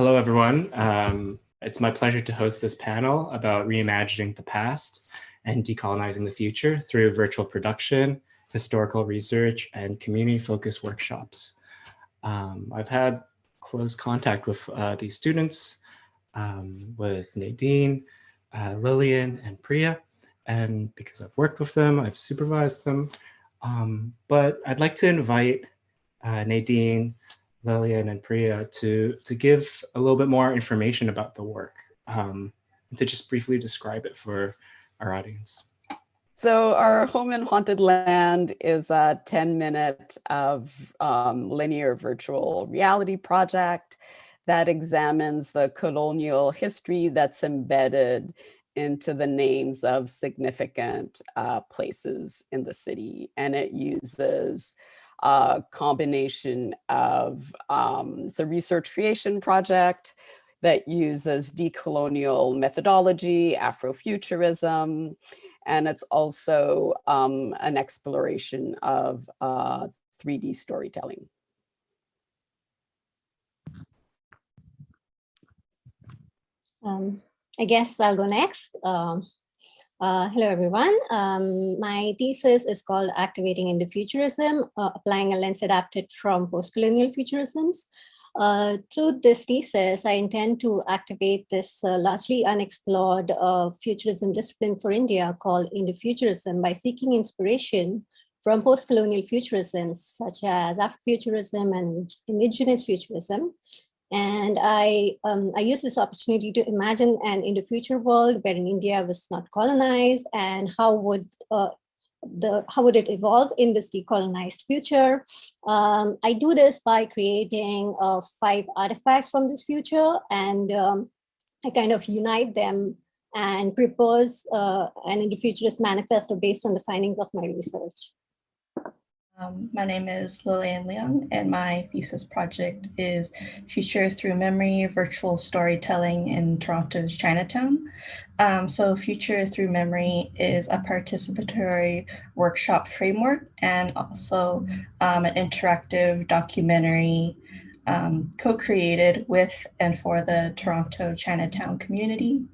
Hello, everyone. It's my pleasure to host this panel about reimagining the past and decolonizing the future through virtual production, historical research, and community-focused workshops. I've had close contact with these students, with Nadine, Lilian, and Priya, and because I've worked with them, I've supervised them. But I'd like to invite Nadine, Lilian, and Priya to give a little bit more information about the work, and to just briefly describe it for our audience. So our Home in Haunted Land is a 10-minute of linear virtual reality project that examines the colonial history that's embedded into the names of significant places in the city. And it uses a combination of, it's a research creation project that uses decolonial methodology, Afrofuturism, and it's also an exploration of 3D storytelling. I guess I'll go next. Hello, everyone. My thesis is called Activating Indo-Futurism, applying a lens adapted from post-colonial futurisms. Through this thesis, I intend to activate this largely unexplored futurism discipline for India called Indo-Futurism by seeking inspiration from post-colonial futurisms such as Afrofuturism and indigenous futurism. And I use this opportunity to imagine an Indo-future world wherein India was not colonized, and how would it evolve in this decolonized future. I do this by creating 5 artifacts from this future, and I kind of unite them and propose an Indo-futurist manifesto based on the findings of my research. My name is Lilian Leung, and my thesis project is Future Through Memory, Virtual Storytelling in Toronto's Chinatown. So Future Through Memory is a participatory workshop framework and also an interactive documentary co-created with and for the Toronto Chinatown community.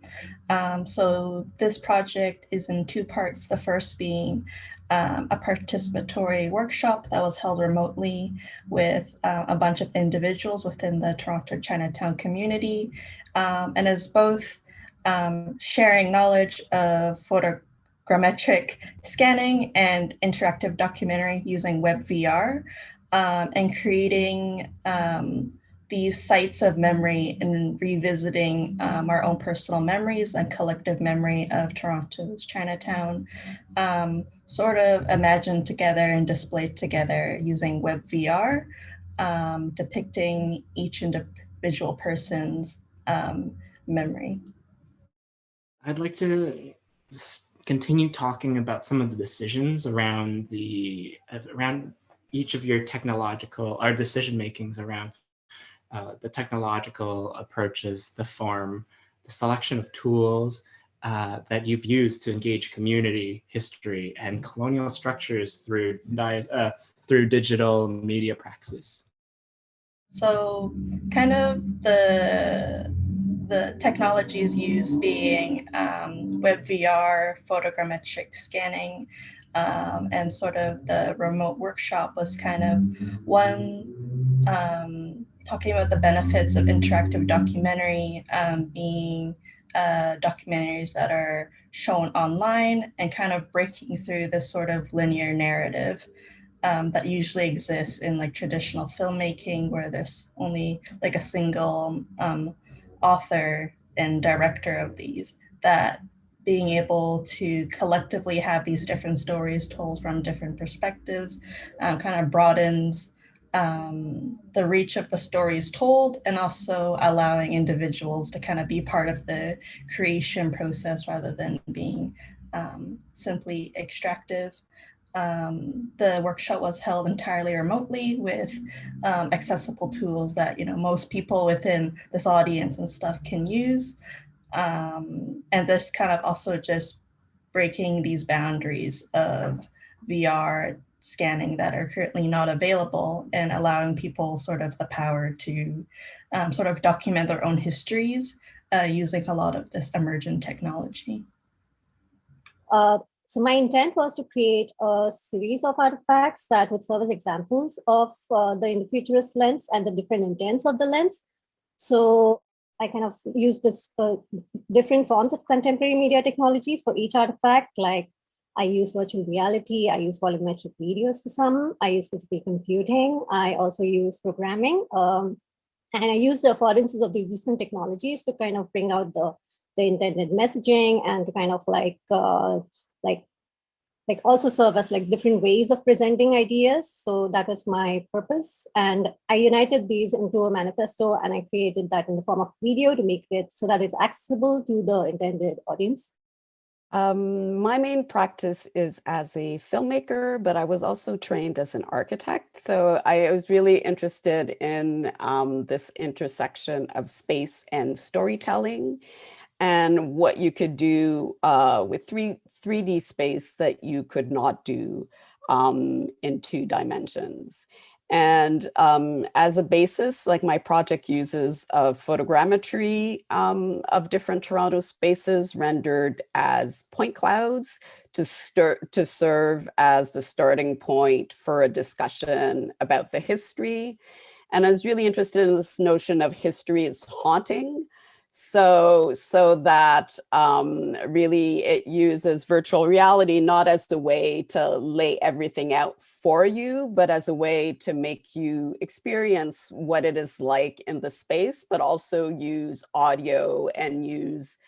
So this project is in 2 parts, the first being a participatory workshop that was held remotely with a bunch of individuals within the Toronto Chinatown community, and is both sharing knowledge of photogrammetric scanning and interactive documentary using web VR, and creating these sites of memory and revisiting our own personal memories and collective memory of Toronto's Chinatown, sort of imagined together and displayed together using web VR, depicting each individual person's memory. I'd like to continue talking about some of the decisions around each of your technological or decision makings around the technological approaches, the form, the selection of tools that you've used to engage community, history, and colonial structures through digital media praxis. So kind of the technologies used being web VR, photogrammetric scanning, and sort of the remote workshop was kind of one talking about the benefits of interactive documentary, being documentaries that are shown online and kind of breaking through this sort of linear narrative that usually exists in like traditional filmmaking, where there's only like a single author and director of these, that being able to collectively have these different stories told from different perspectives kind of broadens the reach of the stories told, and also allowing individuals to kind of be part of the creation process rather than being simply extractive. The workshop was held entirely remotely with accessible tools that most people within this audience and stuff can use. And this kind of also just breaking these boundaries of VR scanning that are currently not available, and allowing people sort of the power to sort of document their own histories using a lot of this emergent technology. So my intent was to create a series of artifacts that would serve as examples of the in the futurist lens and the different intents of the lens. So I kind of use this different forms of contemporary media technologies for each artifact. Like I use virtual reality, I use volumetric videos for some, I use physical computing, I also use programming. And I use the affordances of these different technologies to kind of bring out the intended messaging and to kind of like also serve as like different ways of presenting ideas. So that was my purpose. And I united these into a manifesto, and I created that in the form of video to make it so that it's accessible to the intended audience. My main practice is as a filmmaker, but I was also trained as an architect. So I was really interested in this intersection of space and storytelling, and what you could do with 3D space that you could not do in 2 dimensions. And as a basis, like my project uses a photogrammetry of different Toronto spaces rendered as point clouds to serve as the starting point for a discussion about the history. And I was really interested in this notion of history as haunting. So that really it uses virtual reality not as a way to lay everything out for you, but as a way to make you experience what it is like in the space, but also use audio and use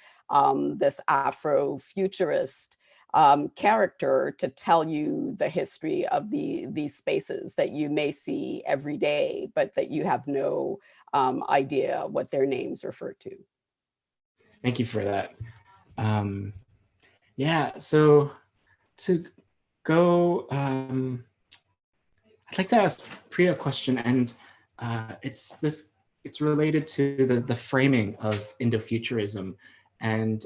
this Afrofuturist character to tell you the history of these spaces that you may see every day, but that you have no idea what their names refer to. Thank you for that. Yeah, so to go, I'd like to ask Priya a question, and it's related to the framing of Indo-futurism. And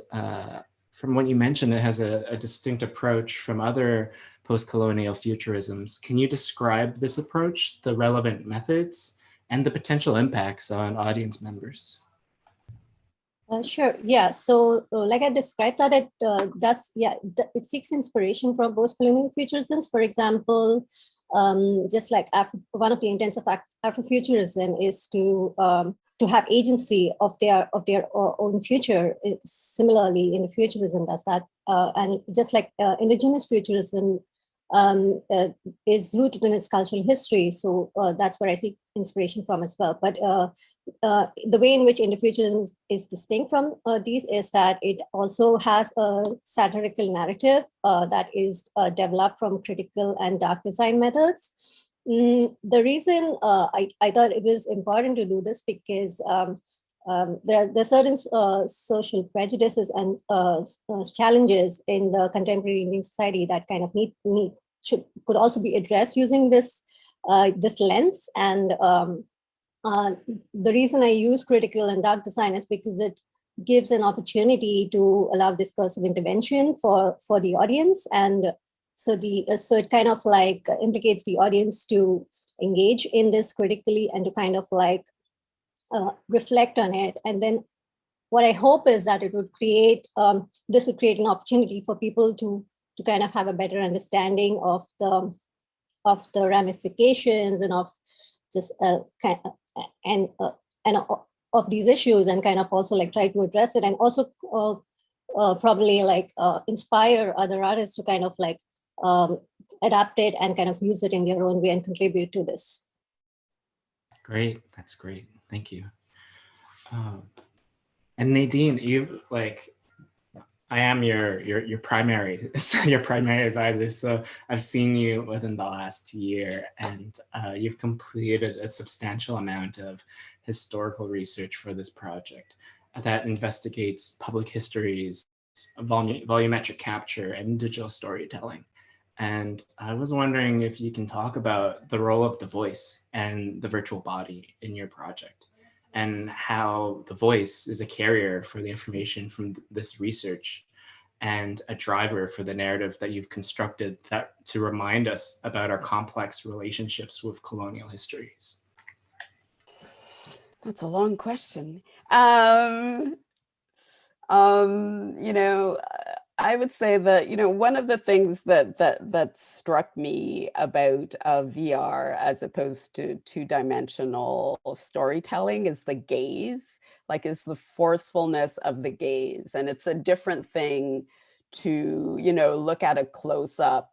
from what you mentioned, it has a distinct approach from other post-colonial futurisms. Can you describe this approach, the relevant methods, and the potential impacts on audience members? Sure. Yeah. So, like I described, that it seeks inspiration from post-colonial futurisms. For example, just like one of the intents of Afrofuturism is to have agency of their own future. Similarly, in futurism does that, and just like indigenous futurism is rooted in its cultural history. So that's where I seek inspiration from as well. But the way in which Indo-futurism is distinct from these is that it also has a satirical narrative that is developed from critical and dark design methods. The reason I thought it was important to do this because there are certain social prejudices and challenges in the contemporary Indian society that kind of could also be addressed using this lens. And the reason I use critical and dark design is because it gives an opportunity to allow discursive intervention for the audience, and so it kind of like implicates the audience to engage in this critically and to kind of like reflect on it. And then what I hope is that it would create this would create an opportunity for people to kind of have a better understanding of the ramifications and of just and of these issues, and kind of also like try to address it, and also probably like inspire other artists to kind of like adapt it and kind of use it in their own way and contribute to this. Great, that's great. Thank you. And Nadine, I am your primary advisor. So I've seen you within the last year, and you've completed a substantial amount of historical research for this project that investigates public histories, volumetric capture, and digital storytelling. And I was wondering if you can talk about the role of the voice and the virtual body in your project, and how the voice is a carrier for the information from this research, and a driver for the narrative that you've constructed that to remind us about our complex relationships with colonial histories? That's a long question. You know, I would say that, you know, one of the things that struck me about VR as opposed to two-dimensional storytelling is the gaze, like is the forcefulness of the gaze. And it's a different thing to, you know, look at a close-up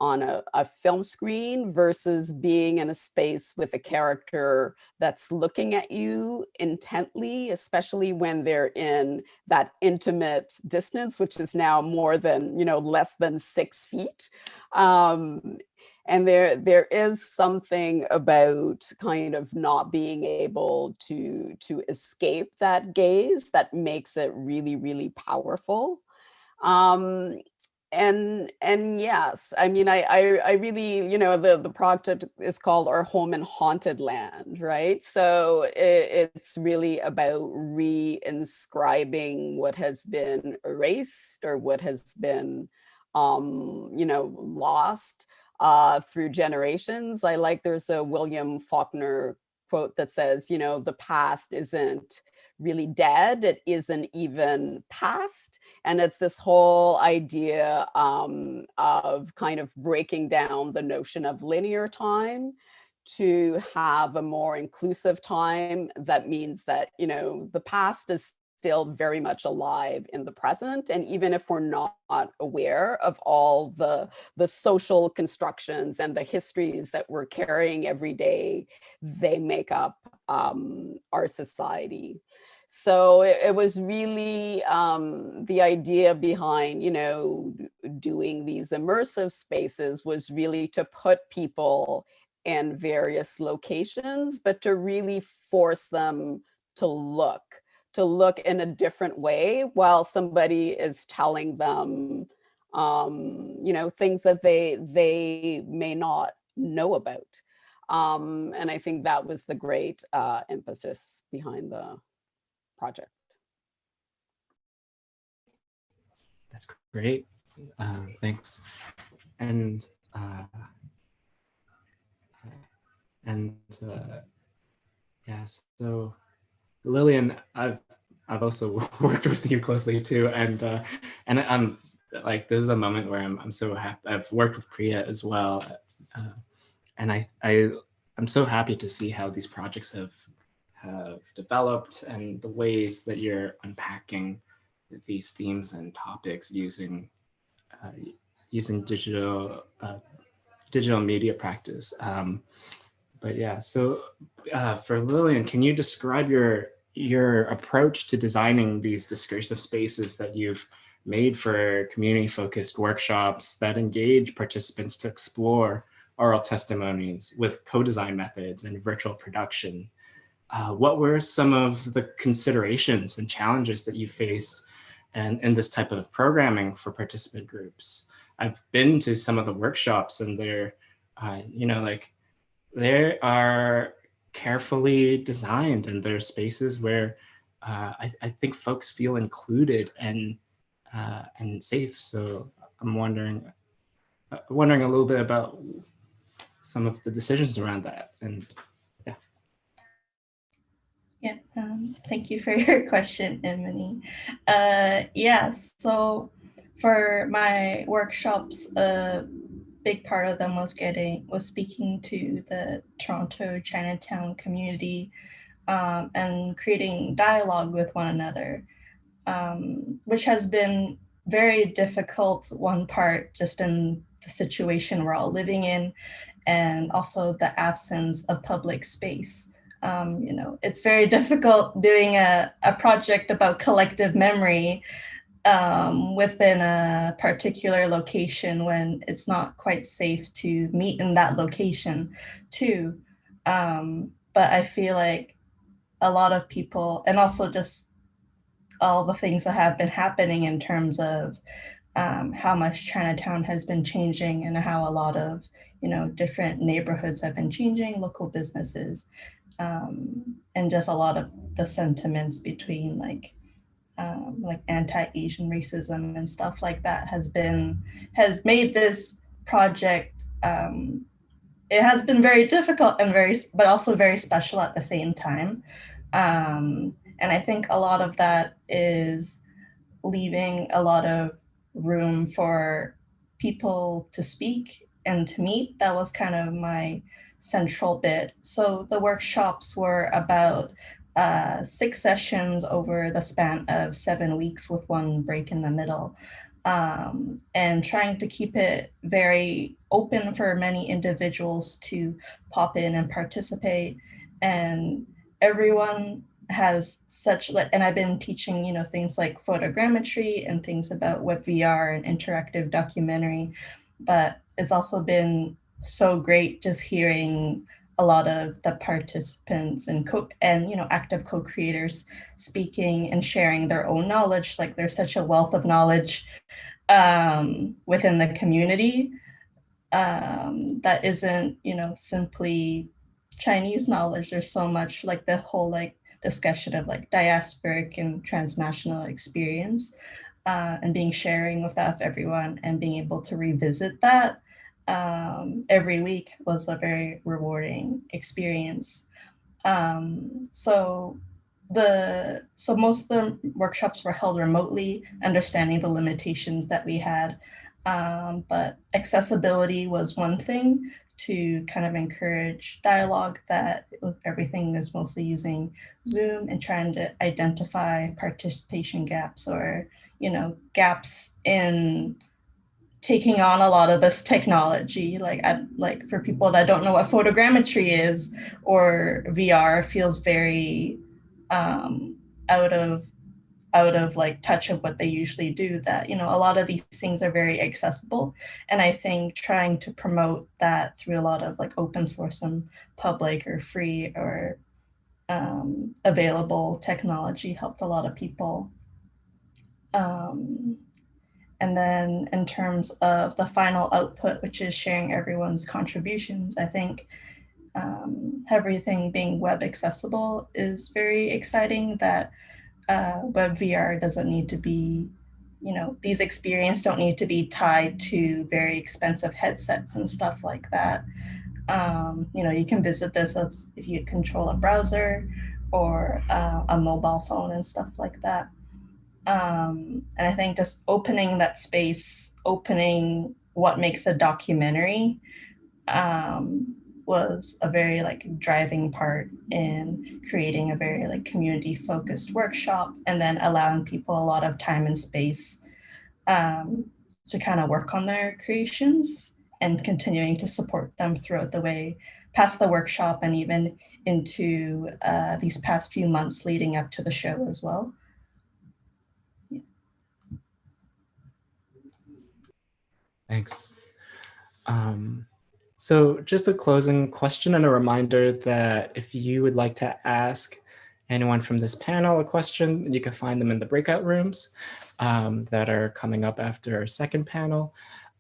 on a film screen versus being in a space with a character that's looking at you intently, especially when they're in that intimate distance, which is now more than, you know, less than 6 feet. And there is something about kind of not being able to escape that gaze that makes it really, really powerful. And yes, I mean, I really, you know, the project is called Our Home in Haunted Land, right? So it's really about re-inscribing what has been erased or what has been, you know, lost through generations. I like, there's a William Faulkner quote that says, you know, the past isn't really dead, it isn't even past. And it's this whole idea of kind of breaking down the notion of linear time to have a more inclusive time. That means that, you know, the past is still very much alive in the present. And even if we're not aware of all the social constructions and the histories that we're carrying every day, they make up our society. So it was really the idea behind, you know, doing these immersive spaces was really to put people in various locations, but to really force them to look in a different way while somebody is telling them, you know, things that they may not know about. And I think that was the great emphasis behind the project. That's great. Thanks. And yeah, so Lilian, I've also worked with you closely too, and I'm like, this is a moment where I'm so happy. I've worked with Priya as well, and I'm so happy to see how these projects have developed and the ways that you're unpacking these themes and topics using digital media practice. But yeah, so for Lilian, can you describe your approach to designing these discursive spaces that you've made for community-focused workshops that engage participants to explore oral testimonies with co-design methods and virtual production? What were some of the considerations and challenges that you faced in this type of programming for participant groups? I've been to some of the workshops, and they're, you know, like, they are carefully designed, and they're spaces where I think folks feel included and safe. So I'm wondering a little bit about some of the decisions around that. And yeah. Yeah, thank you for your question, Immony. Yeah, so for my workshops, a big part of them was speaking to the Toronto Chinatown community and creating dialogue with one another, which has been very difficult, one part just in the situation we're all living in, and also the absence of public space. You know, it's very difficult doing a project about collective memory within a particular location when it's not quite safe to meet in that location too. But I feel like a lot of people, and also just all the things that have been happening in terms of how much Chinatown has been changing and how a lot of, you know, different neighborhoods have been changing, local businesses, and just a lot of the sentiments between like like anti-Asian racism and stuff like that has made this project, it has been very difficult and but also very special at the same time. And I think a lot of that is leaving a lot of room for people to speak and to meet. That was kind of my central bit. So the workshops were about 6 sessions over the span of 7 weeks with one break in the middle. And trying to keep it very open for many individuals to pop in and participate. And everyone has such, and I've been teaching, you know, things like photogrammetry and things about web VR and interactive documentary, but it's also been so great just hearing a lot of the participants and you know, active co-creators speaking and sharing their own knowledge. Like there's such a wealth of knowledge within the community that isn't, you know, simply Chinese knowledge. There's so much, like the whole like discussion of like diasporic and transnational experience and being sharing with that with everyone and being able to revisit that every week was a very rewarding experience. So most of the workshops were held remotely, understanding the limitations that we had. But accessibility was one thing to kind of encourage dialogue, that everything is mostly using Zoom and trying to identify participation gaps or, you know, gaps in taking on a lot of this technology. Like for people that don't know what photogrammetry is or VR, feels very out of like touch of what they usually do, that, you know, a lot of these things are very accessible. And I think trying to promote that through a lot of like open source and public or free or available technology helped a lot of people. And then in terms of the final output, which is sharing everyone's contributions, I think everything being web accessible is very exciting, that web VR doesn't need to be, you know, these experiences don't need to be tied to very expensive headsets and stuff like that. You know, you can visit this if you control a browser or a mobile phone and stuff like that. And I think just opening that space, opening what makes a documentary was a very like driving part in creating a very like community focused workshop, and then allowing people a lot of time and space to kind of work on their creations and continuing to support them throughout the way past the workshop and even into these past few months leading up to the show as well. Yeah. Thanks. So just a closing question and a reminder that if you would like to ask anyone from this panel a question, you can find them in the breakout rooms that are coming up after our second panel.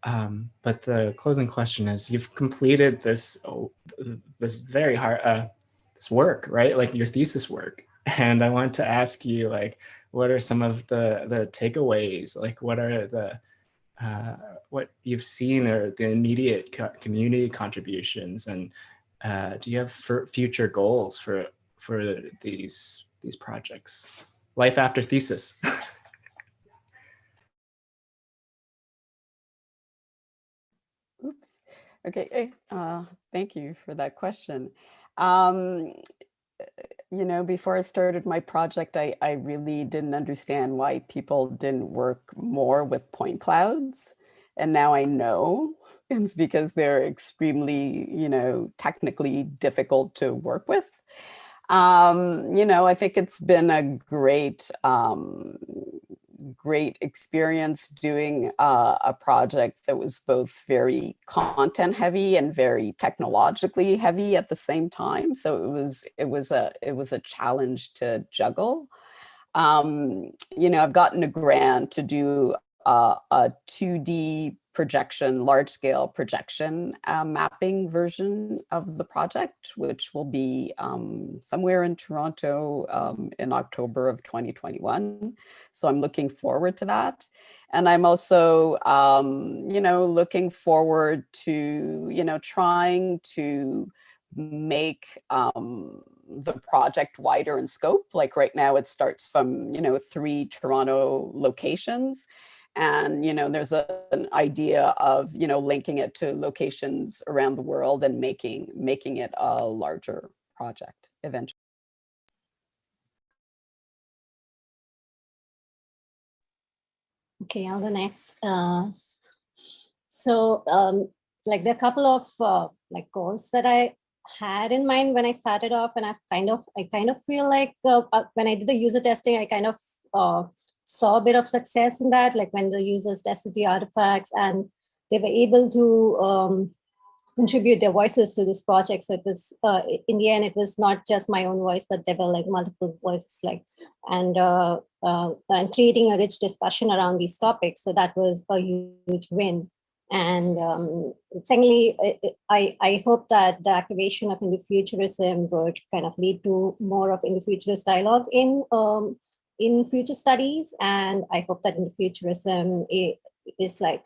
But the closing question is, you've completed this very hard, this work, right? Like your thesis work. And I want to ask you, like, what are some of the takeaways? Like, what are the what you've seen or the immediate community contributions, and do you have future goals for these projects? Life after thesis. Oops. Okay. Thank you for that question. You know, before I started my project, I really didn't understand why people didn't work more with point clouds. And now I know it's because they're extremely, you know, technically difficult to work with. You know, I think it's been a great experience doing a project that was both very content heavy and very technologically heavy at the same time. So it was a challenge to juggle. You know, I've gotten a grant to do a 2D projection, large scale projection mapping version of the project, which will be somewhere in Toronto in October of 2021. So I'm looking forward to that. And I'm also, looking forward to, trying to make the project wider in scope. Like right now it starts from, 3 Toronto locations. And, there's an idea of, linking it to locations around the world and making it a larger project eventually. Okay, I'll go next. Like there are a couple of like goals that I had in mind when I started off, and I kind of feel like when I did the user testing, I kind of saw a bit of success in that, like when the users tested the artifacts and they were able to contribute their voices to this project. So it was, in the end, it was not just my own voice, but there were like multiple voices, like, and creating a rich discussion around these topics. So that was a huge win. And secondly, I hope that the activation of Indo-futurism would kind of lead to more of Indo-futurist dialogue in future studies. And I hope that Indo-futurism is like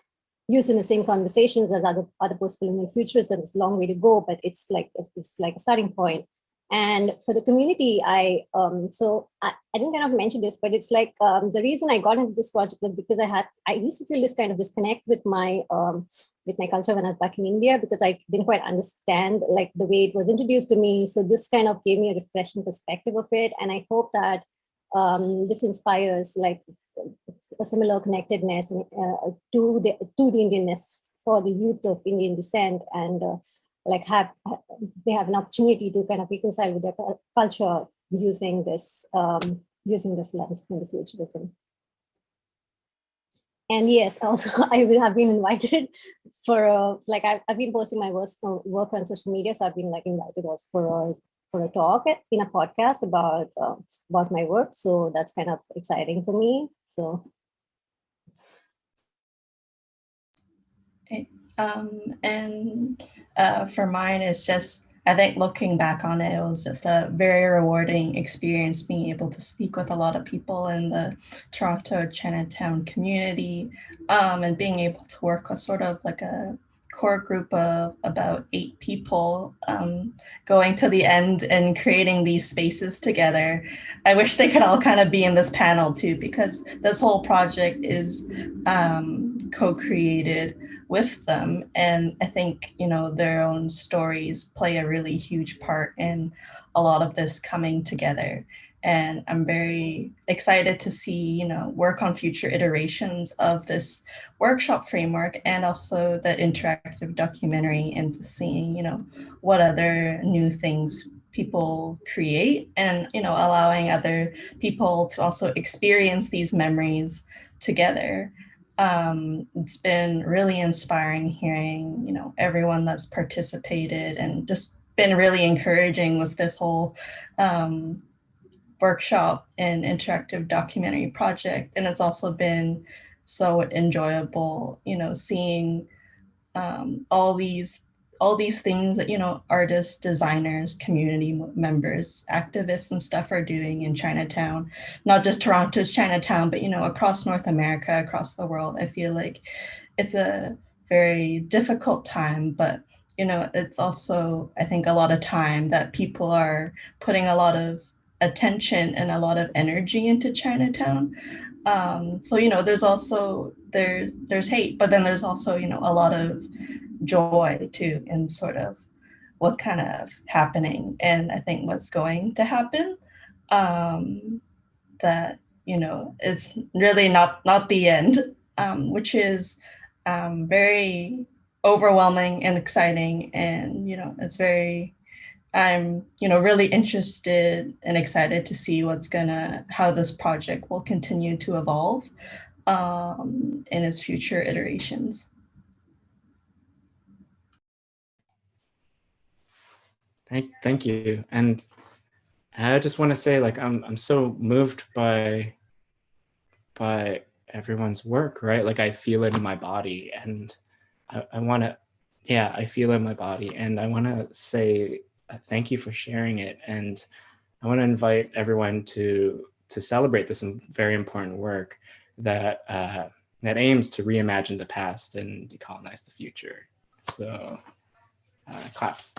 used in the same conversations as other post-colonial futurism. It's a long way to go, but it's like a starting point. And for the community, I didn't kind of mention this, but it's like the reason I got into this project was because I used to feel this kind of disconnect with my culture when I was back in India, because I didn't quite understand like the way it was introduced to me. So this kind of gave me a refreshing perspective of it, and I hope that this inspires like a similar connectedness to the Indianness for the youth of Indian descent, and like they have an opportunity to kind of reconcile with their culture using this lens in the future. And yes, also I have been invited for like I've been posting my work on social media, so I've been like invited also for a talk in a podcast about my work. So that's kind of exciting for me. So. For mine, it's just, I think looking back on it, it was just a very rewarding experience being able to speak with a lot of people in the Toronto Chinatown community, and being able to work with sort of like a core group of about 8 people, going to the end and creating these spaces together. I wish they could all kind of be in this panel too, because this whole project is co-created with them. And I think, their own stories play a really huge part in a lot of this coming together. And I'm very excited to see, work on future iterations of this workshop framework, and also the interactive documentary, and to seeing, what other new things people create, and, allowing other people to also experience these memories together. It's been really inspiring hearing, everyone that's participated, and just been really encouraging with this whole workshop and interactive documentary project. And it's also been so enjoyable, seeing all these things that, artists, designers, community members, activists and stuff are doing in Chinatown, not just Toronto's Chinatown, but, across North America, across the world. I feel like it's a very difficult time, but, it's also, I think, a lot of time that people are putting a lot of attention and a lot of energy into Chinatown. So, there's also, there's hate, but then there's also, a lot of joy too, in sort of what's kind of happening, and I think what's going to happen, that, it's really not the end, which is very overwhelming and exciting. And, it's very, I'm, really interested and excited to see how this project will continue to evolve in its future iterations. Thank you. And I just want to say, like, I'm so moved by everyone's work, right? Like, I feel it in my body, and I want to, yeah, I feel it in my body, and I want to say thank you for sharing it. And I want to invite everyone to celebrate this very important work that that aims to reimagine the past and decolonize the future. So claps.